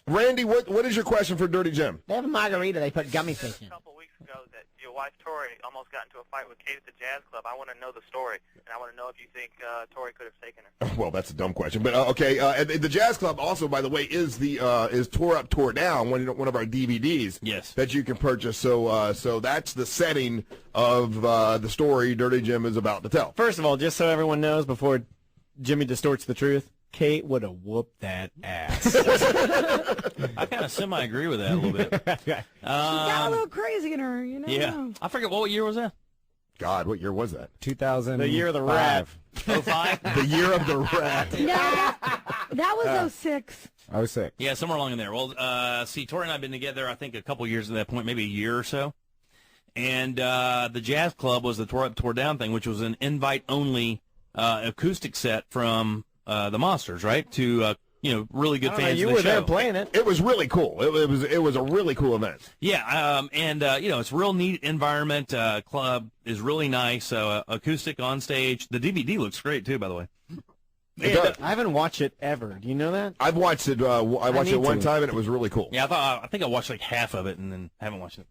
Randy, what is your question for Dirty Jim? They have a margarita. They put gummy fish in. A couple weeks ago that your wife Tori almost got into a fight with Kate at the jazz club. I want to know the story, and I want to know if you think Tori could have taken her. Well, that's a dumb question, but okay. The Jazz Club also, by the way, is Tore Up, Tore Down, one of our DVDs. Yes. That you can purchase. So that's the setting of the story Dirty Jim is about to tell. First of all, just so everyone knows, before Jimmy distorts the truth, Kate would have whooped that ass. I kind of semi-agree with that a little bit. She got a little crazy in her, you know. Yeah. I forget, what year was that? God, what year was that? 2000. The year of the rat. 05? The year of the rat. No, that was 06. 06. Yeah, somewhere along in there. Well, see, Tori and I have been together, I think, a couple years at that point, maybe a year or so. And the Jazz Club was the Tore Up, Tore Down thing, which was an invite-only acoustic set from the Monsters, right? To really good fans. You of the were there show. playing it. It was really cool. It was a really cool event. Yeah, it's a real neat environment. Club is really nice. Acoustic on stage. The DVD looks great too, by the way. Yeah, I haven't watched it ever. Do you know that? I've watched it. I watched it one to. time, and it was really cool. Yeah, I think I watched like half of it, and then haven't watched it.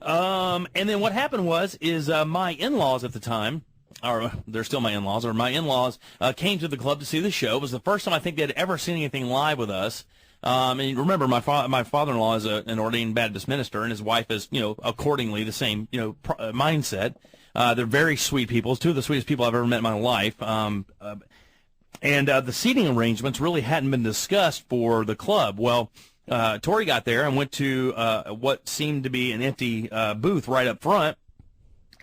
And then what happened was my in-laws at the time. Or they're still my in-laws, came to the club to see the show. It was the first time I think they'd ever seen anything live with us. And remember, my father-in-law is an ordained Baptist minister, and his wife is, accordingly the same, mindset. They're very sweet people. It's two of the sweetest people I've ever met in my life. And the seating arrangements really hadn't been discussed for the club. Well, Tori got there and went to what seemed to be an empty booth right up front,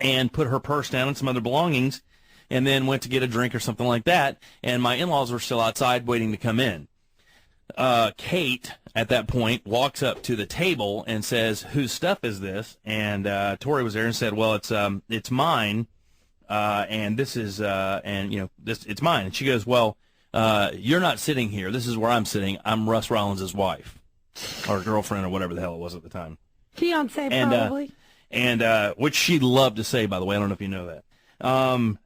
and put her purse down and some other belongings, and then went to get a drink or something like that, and my in-laws were still outside waiting to come in. Kate, at that point, walks up to the table and says, "Whose stuff is this?" And Tori was there and said, "Well, it's mine, and this is, it's mine." And she goes, "Well, you're not sitting here. This is where I'm sitting. I'm Russ Rollins' wife, or girlfriend, or whatever the hell it was at the time." Fiance, probably. And which she loved to say, by the way. I don't know if you know that.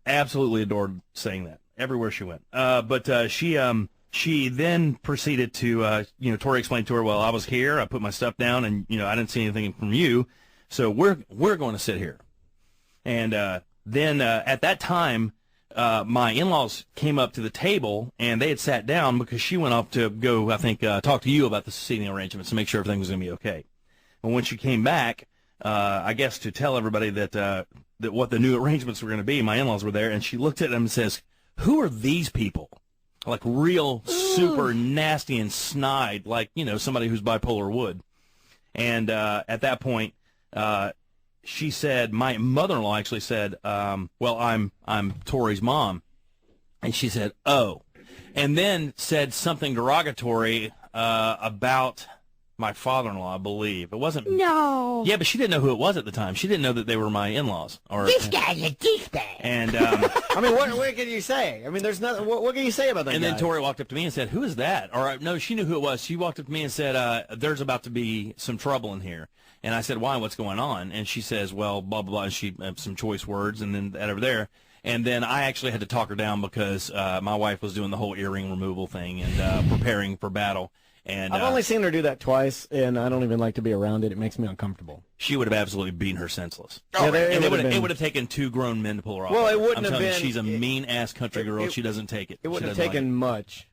Absolutely adored saying that everywhere she went. But she then proceeded to, Tori explained to her, "Well, I was here. I put my stuff down, and I didn't see anything from you, so we're going to sit here." And then at that time, my in-laws came up to the table, and they had sat down because she went off to go, I think, talk to you about the seating arrangements to make sure everything was going to be okay. And when she came back, I guess to tell everybody that what the new arrangements were going to be, my in-laws were there, and she looked at them and says, "Who are these people?" Like real super nasty and snide, like, somebody who's bipolar would. And at that point, she said, my mother-in-law actually said, "Well, I'm Tori's mom." And she said, "Oh," and then said something derogatory about my father-in-law, I believe. It wasn't. No. Yeah, but she didn't know who it was at the time. She didn't know that they were my in-laws. This guy's a douchebag. And I mean, what can you say? I mean, there's nothing. What can you say about that? And guy? then Tori walked up to me and said, "Who is that?" Or no, she knew who it was. She walked up to me and said, "There's about to be some trouble in here." And I said, "Why? What's going on?" And she says, "Well, blah blah blah." And she had some choice words, and then that over there. And then I actually had to talk her down because my wife was doing the whole earring removal thing and preparing for battle. And I've only seen her do that twice, and I don't even like to be around it. It makes me uncomfortable. She would have absolutely beaten her senseless. Oh, yeah, it would have taken two grown men to pull her off. Well, it wouldn't I'm have telling you, been. She's a mean-ass country girl. She doesn't take it. It wouldn't have She doesn't taken like much,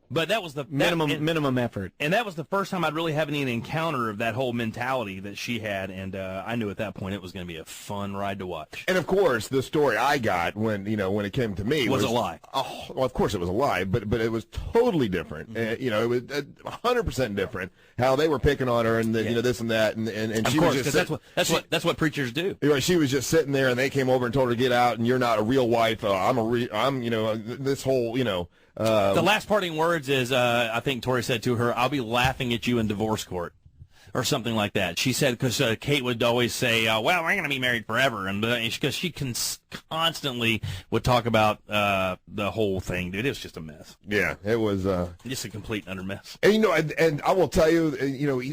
But that was the minimum effort. And that was the first time I'd really have any encounter of that whole mentality that she had, and I knew at that point it was going to be a fun ride to watch. And of course, the story I got when it came to me was a lie. Oh, well, of course it was a lie, but it was totally different. Mm-hmm. It was 100% different. How they were picking on her, and this and that, and she was just that's what preachers do. She was just sitting there, and they came over and told her to get out, and you're not a real wife. I'm this whole the last parting words is, I think Tori said to her, "I'll be laughing at you in divorce court," or something like that. She said, because Kate would always say, "Well, we're going to be married forever," and because she constantly would talk about the whole thing, dude. It was just a mess. Yeah, it was just a complete utter mess. And and I will tell you,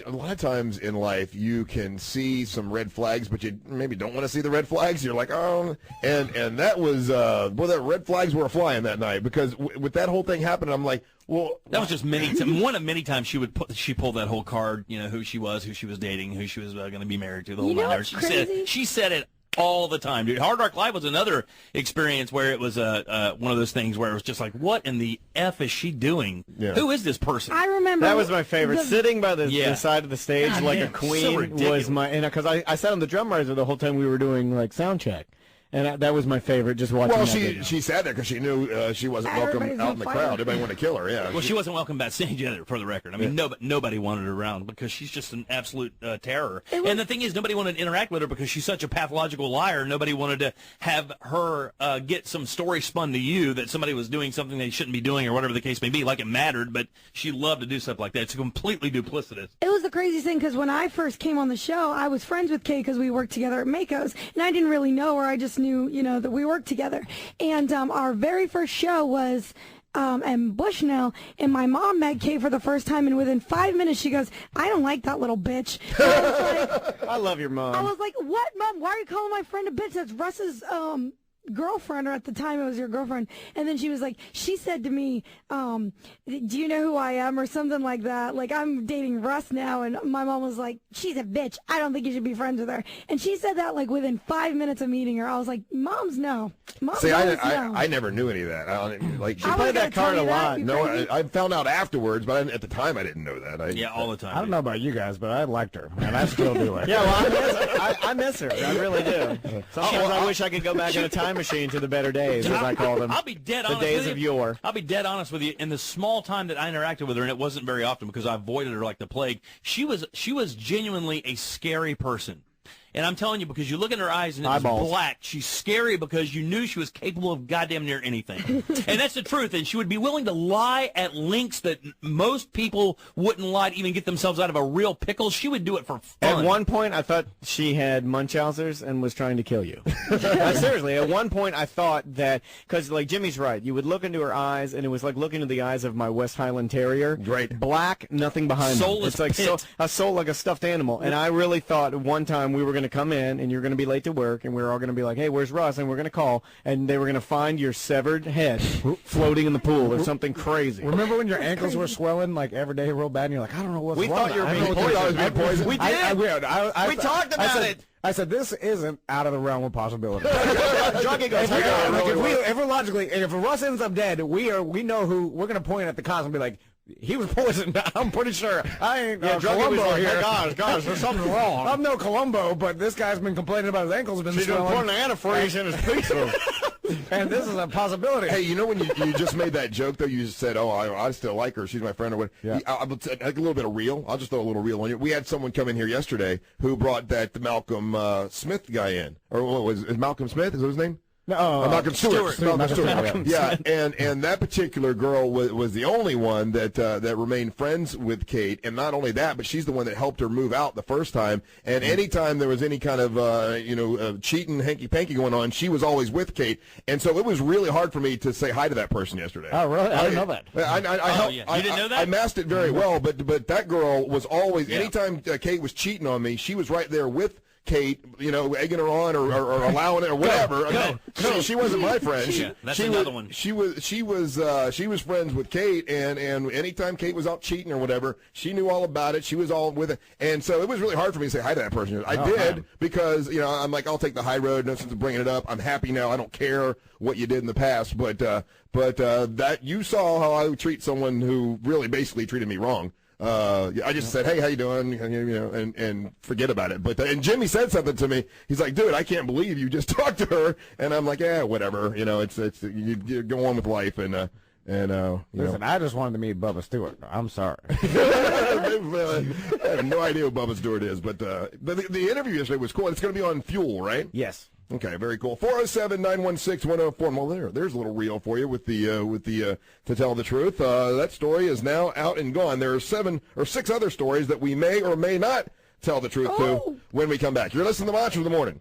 a lot of times in life you can see some red flags, but you maybe don't want to see the red flags. You're like, oh, and that was the red flags were flying that night because with that whole thing happening, I'm like, Well, That was just one of many times she pulled that whole card, who she was dating, who she was going to be married to, the whole You know nine what's yards. She said it all the time, dude. Hard Rock Live was another experience where it was one of those things where it was just like, what in the F is she doing? Yeah. Who is this person? I remember that was my favorite. Sitting by the side of the stage God, like man, a queen was my, because I sat on the drum riser the whole time we were doing like sound check. And that was my favorite, just watching Well, that she sat there because she knew she wasn't welcome Everybody's out in the on crowd. fire. Everybody wanted to kill her, yeah. Well, she wasn't welcome backstage either, for the record. I mean, nobody wanted her around because she's just an absolute terror. And the thing is, nobody wanted to interact with her because she's such a pathological liar. Nobody wanted to have her get some story spun to you that somebody was doing something they shouldn't be doing or whatever the case may be, like it mattered, but she loved to do stuff like that. It's completely duplicitous. It was the craziest thing because when I first came on the show, I was friends with Kay because we worked together at Mako's, and I didn't really know her. I just knew, that we worked together. And our very first show was in Bushnell, and my mom met Kay for the first time, and within 5 minutes she goes, "I don't like that little bitch." And I was like, I love your mom. I was like, "What, Mom? Why are you calling my friend a bitch? That's Russ's girlfriend, or at the time it was your girlfriend." And then she was like, she said to me, "Do you know who I am?" or something like that. Like, I'm dating Russ now, and my mom was like, "She's a bitch. I don't think you should be friends with her." And she said that like within 5 minutes of meeting her. I was like, "Mom's no." Mom's See, always I no. never knew any of that. She I was played that gonna tell card you a that, lot. you No, crazy. I found out afterwards, but at the time I didn't know that. Yeah, all the time. I don't know about you guys, but I liked her, and I still do like her. Yeah, well, I miss her. I really do. Sometimes I wish I could go back in a time machine to the better days, as I call them. I'll be dead the honest days with you. of yore. I'll be dead honest with you. In the small time that I interacted with her, and it wasn't very often because I avoided her like the plague, she was genuinely a scary person. And I'm telling you, because you look in her eyes and it's black, she's scary because you knew she was capable of goddamn near anything. And that's the truth. And she would be willing to lie at lengths that most people wouldn't lie to even get themselves out of a real pickle. She would do it for fun. At one point, I thought she had Munchausen's and was trying to kill you. Seriously, at one point, I thought that, because like Jimmy's right, you would look into her eyes, and it was like looking into the eyes of my West Highland Terrier. Right. Black, nothing behind them. Soulless It's like pit. a soul like a stuffed animal. And I really thought one time we were going to come in, and you're going to be late to work, and we were all going to be like, "Hey, where's Russ?" And we're going to call, and they were going to find your severed head floating in the pool or something crazy. Remember when your ankles were swelling like every day real bad, and you're like, "I don't know what's We wrong." thought you were I don't being know what this poisoned. is. We did. We talked about it. I said, this isn't out of the realm of possibility. Druggy goes, if Russ ends up dead, we know who we're going to point at the cops and be like, he was poisoned. I'm pretty sure. I ain't Druggy was Columbo like, here. "Hey, guys, there's something wrong." I'm no Columbo, but this guy's been complaining about his ankles been She's been swelling. putting antifreeze in his pizza. And this is a possibility. Hey, when you just made that joke, though, you just said, "Oh, I still like her. She's my friend," or what? Yeah. A little bit of real. I'll just throw a little real on you. We had someone come in here yesterday who brought that Malcolm Smith guy in. Or what was it? Malcolm Smith? Is that his name? No, Malcolm Stewart. Malcolm Stewart. Yeah, and that particular girl was the only one that remained friends with Kate, and not only that, but she's the one that helped her move out the first time. And anytime there was any kind of cheating, hanky-panky going on, she was always with Kate. And so it was really hard for me to say hi to that person yesterday. Oh, really? I didn't know that. You didn't know that? I masked it very well, but that girl was always anytime Kate was cheating on me, she was right there with Kate, egging her on or allowing it or whatever. No, she wasn't my friend. Yeah, that's another one. She was friends with Kate, and anytime Kate was out cheating or whatever, she knew all about it. She was all with it, and so it was really hard for me to say hi to that person. I did because I'm like, I'll take the high road. No sense of bringing it up. I'm happy now. I don't care what you did in the past, but that you saw how I would treat someone who really basically treated me wrong. I just said, "Hey, how you doing?" and forget about it. But and Jimmy said something to me. He's like, "Dude, I can't believe you just talked to her." And I'm like, "Yeah, whatever. It's you go on with life." Listen, I just wanted to meet Bubba Stewart. I'm sorry. I have no idea who Bubba Stewart is, but the interview yesterday was cool. It's going to be on Fuel, right? Yes. Okay, very cool. 407-916-1041. Well, there's a little reel for you with the to tell the truth. That story is now out and gone. There are 7 or 6 other stories that we may or may not tell the truth to when we come back. You're listening to Mantra of the Morning.